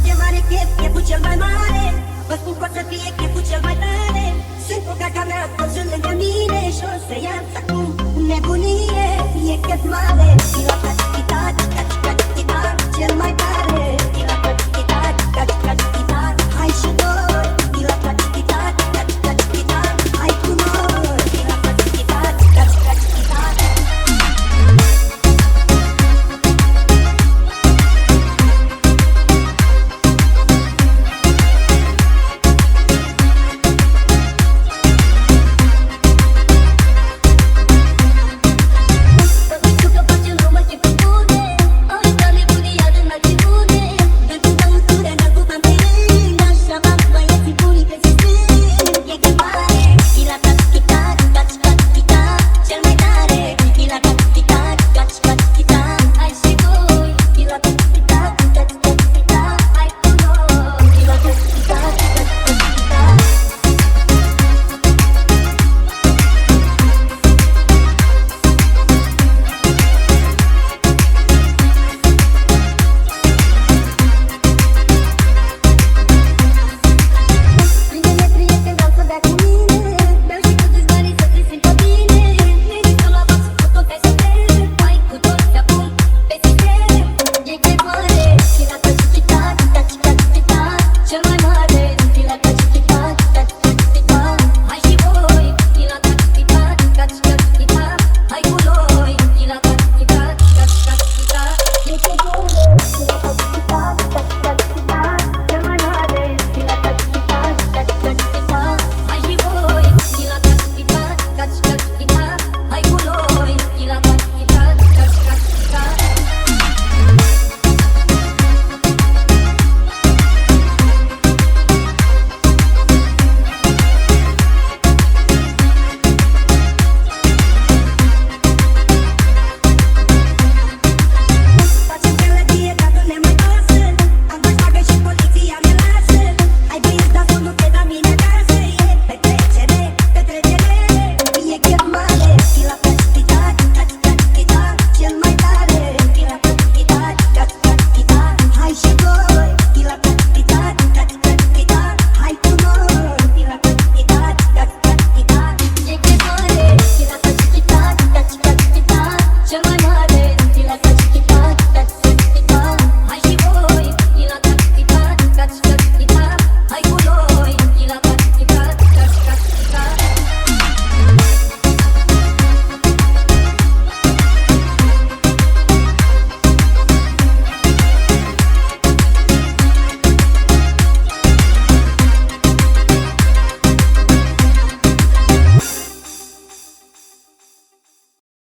de mare chef, cheful cel mai mare. Vă spun că o să fie cheful cel mai tare. Sunt cu gaca mea, toți lângă mine. Și o să ia acum nebunie. E chef mare, la